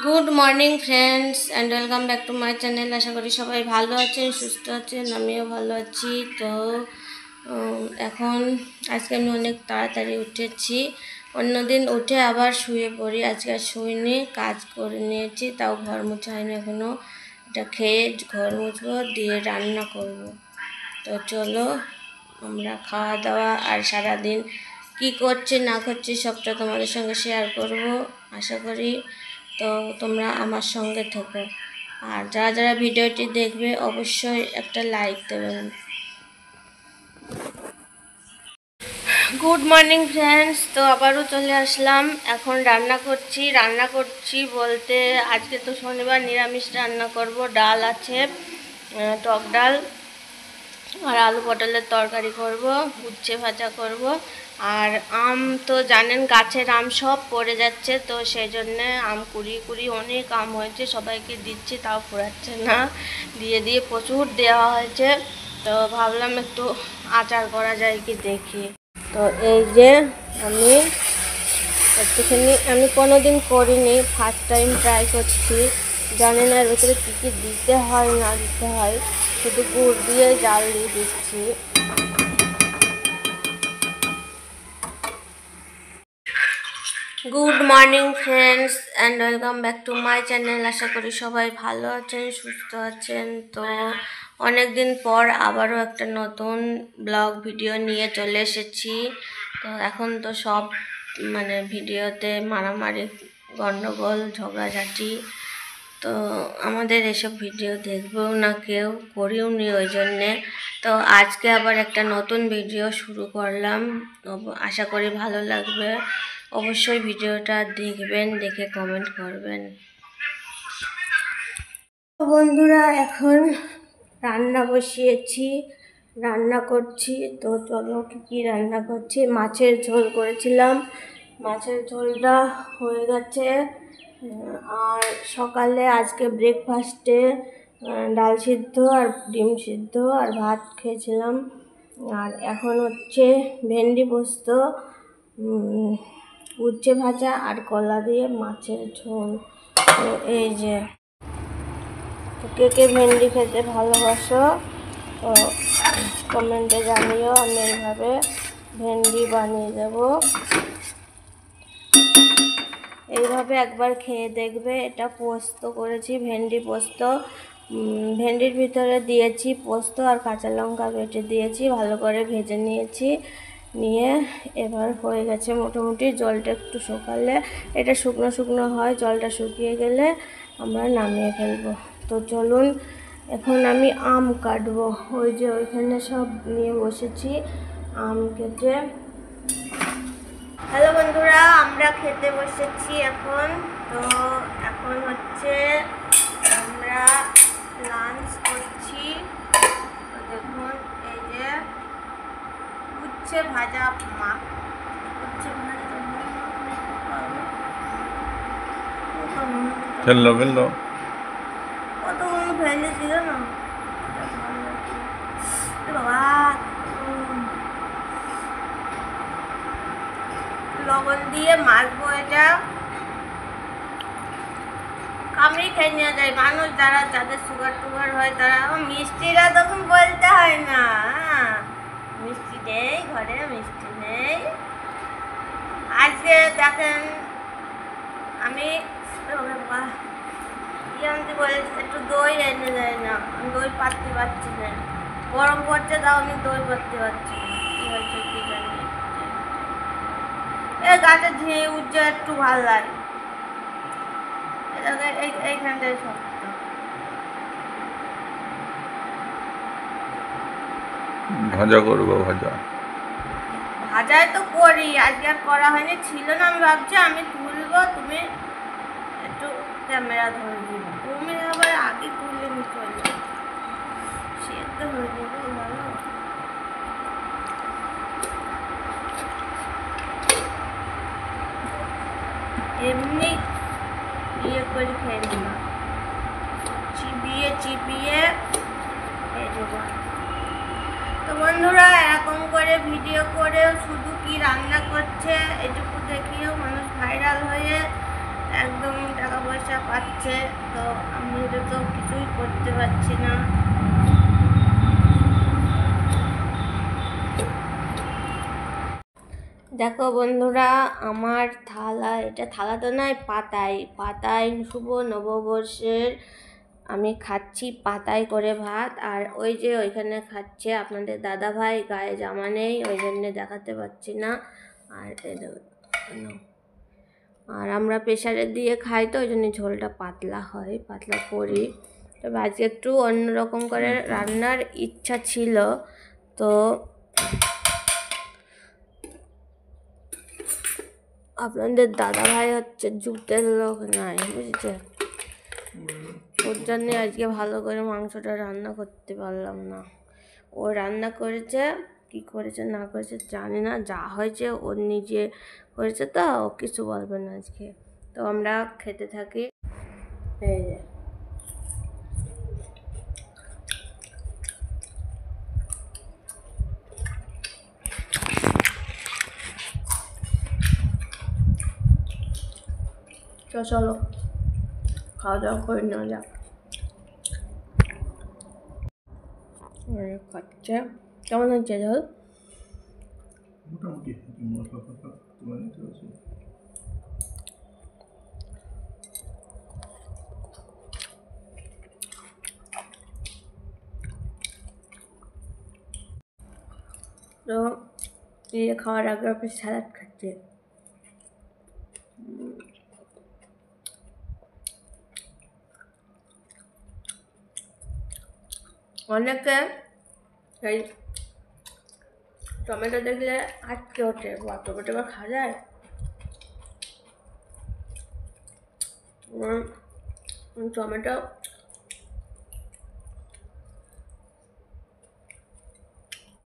Good morning friends and welcome back to my channel. আশা করি সবাই ভালো আছেন, সুস্থ আছেন, আমিও ভালো আছি। তো এখন আজকে আমি অনেক তাড়াতাড়ি উঠেছি। অন্যদিন উঠে আবার শুয়ে পড়ি, আজকে আর শুইনি, কাজ করে নিয়েছি, তাও ঘর মোছা হয়নি এখনও। এটা খেয়ে ঘর মুছবো, দিয়ে রান্না করব। তো চলো আমরা খাওয়া দাওয়া আর সারাদিন কি করছি না করছি সবটা তোমাদের সঙ্গে শেয়ার করব আশা করি। তো তোমরা আমার সঙ্গে থেকো, আর যারা যারা ভিডিওটি দেখবে অবশ্যই একটা লাইক দেবেন। গুড মর্নিং ফ্রেন্ডস, তো আবারও চলে আসলাম। এখন রান্না করছি বলতে আজকে তো শনিবার, নিরামিষ রান্না করব। ডাল আছে, টক ডাল, আর আলু পটলের তরকারি করব, উচ্ছে ভাজা করব। আর আম তো জানেন, গাছের আম সব পড়ে যাচ্ছে, তো সেই জন্যে আম কুড়িয়ে অনেক আম হয়েছে, সবাইকে দিচ্ছি, তাও ফুরাচ্ছে না। দিয়ে প্রচুর দেওয়া হয়েছে, তো ভাবলাম একটু আচার করা যায় কি দেখি। তো এই যে আমি কোনোদিন করিনি, ফার্স্ট টাইম ট্রাই করছি। জানি না এর ভেতরে কী কী দিতে হয় না দিতে হয়, শুধু গুড় দিয়ে জাল দিয়ে দিচ্ছি। Good morning friends and welcome back to my channel. আশা করি সবাই ভালো আছেন, সুস্থ আছেন। তো অনেক দিন পর আবারও একটা নতুন ব্লগ ভিডিও নিয়ে চলে এসেছি। তো এখন তো সব ভিডিওতে মারামারি, গণ্ডগোল, ঝগড়াঝাটি, তো আমাদের এসব ভিডিও দেখবেও না কেউ, করিও নি ওই জন্যে। তো আজকে আবার একটা নতুন ভিডিও শুরু করলাম, আশা করি ভালো লাগবে। অবশ্যই ভিডিওটা দেখবেন, দেখে কমেন্ট করবেন। বন্ধুরা এখন রান্না বসিয়েছি, রান্না করছি। তো চলো কী রান্না করছি। মাছের ঝোল করেছিলাম, মাছের ঝোলটা হয়ে গেছে। আর সকালে আজকে ব্রেকফাস্টে ডাল সিদ্ধ আর ডিম সিদ্ধ আর ভাত খেয়েছিলাম। আর এখন হচ্ছে ভেন্ডি পোস্ত, উচ্ছে ভাজা আর কলা দিয়ে মাছের ঝোল। তো এই যে, কে কে ভেন্ডি খেতে ভালোবাসো তো কমেন্টে জানিও, আমি এইভাবে ভেন্ডি বানিয়ে দেব। এইভাবে একবার খেয়ে দেখবে। এটা পোস্ত করেছি, ভেন্ডি পোস্ত। ভেন্ডির ভিতরে দিয়েছি পোস্ত আর কাঁচা লঙ্কা বেটে দিয়েছি, ভালো করে ভেজে নিয়েছি। নিয়ে এবার হয়ে গেছে মোটামুটি। জলটা একটু শুকালে, এটা শুকনো শুকনো হয়, জলটা শুকিয়ে গেলে আমরা নামিয়ে ফেলবো। তো চলুন এখন আমি আম কাটবো। ওই যে ওইখানে সব নিয়ে বসেছি আম কেটে। হ্যালো বন্ধুরা, আমরা খেতে বসেছি এখন। তো এখন হচ্ছে আমরা লাঞ্চ করছি। দেখুন এই যে উচ্ছে ভাজা, উচ্ছে ভাজা কতগুলো ফেলেছিল না বাবা। লবণ দিয়ে মাখবো, এটা কামড়ি খেয়ে নেওয়া যায়। মানুষ যাদের সুগার টুগার হয় তারা, মিষ্টিরা তখন বলতে হয় না, মিষ্টি নেই ঘরে, মিষ্টি নেই। আজকে দেখেন আমি বলে একটু দই এনে দেয় না, আমি দই পাততে পারছি না, গরম পড়ছে তাও আমি দই পাততে পারছি না। কি হয়েছে কি জানি, গাছে ঝিঁয়ে উঠছে একটু ভালো লাগে, এইখানটায় শক্ত। ভাজা করবো, ভাজায় তো করি, আজকে আর করা হয়নি, ছিল না। আমি ভাবছি আমি তুলবো, তুমি একটু ক্যামেরা ধরে দিবে, তুমি আবার আগে তুললে নি চলে সেদ্ধ হয়ে যাবে ভালো। এমনি ইয়ে করে খেয়ে নিলাম, চিবিয়ে খেয়ে দেবো। তো বন্ধুরা এরকম করে ভিডিও করেও শুধু কি রান্না করছে এটুকু দেখিয়েও মানুষ ভাইরাল হয়ে একদম টাকা পয়সা খাচ্ছে, তো আমি এটা তো কিছুই করতে পারছি না। দেখো বন্ধুরা, আমার থালা, এটা থালা তো নয়, পাতায় পাতায় শুভ নববর্ষের আমি খাচ্ছি পাতায় করে ভাত। আর ওই যে ওইখানে খাচ্ছে আপনাদের দাদা ভাই, গায়ে জামা নেই ওই জন্যে দেখাতে পাচ্ছি না। আর আর আমরা প্রেশারে দিয়ে খাই, তো ওই জন্য ঝোলটা পাতলা হয়, পাতলা করি। তবে আজকে একটু অন্যরকম করে রান্নার ইচ্ছা ছিল, তো আপনাদের দাদা ভাই হচ্ছে জুতের লোক নাই, বুঝছে, ওর জন্যে আজকে ভালো করে মাংসটা রান্না করতে পারলাম না। ও রান্না করেছে, কি করেছে না করেছে জানি না, যা হয়েছে ওর নিজে করেছে, তো ও কিছু বলবে না আজকে। তো আমরা খেতে থাকি। এই যে চলো খাওয়া দাওয়া করে নেওয়া যাক। খাচ্ছে, কেমন হচ্ছে ঝোল? মোটামুটি মশলা ফসলা তোমার নিতে আছে। তো এই খাওয়ার আগে আপনি স্যালাড খাচ্ছে। অনেকে এই টমেটো দেখলে আটকে ওঠে, বা টমেটো বা খাওয়া যায়? টমেটো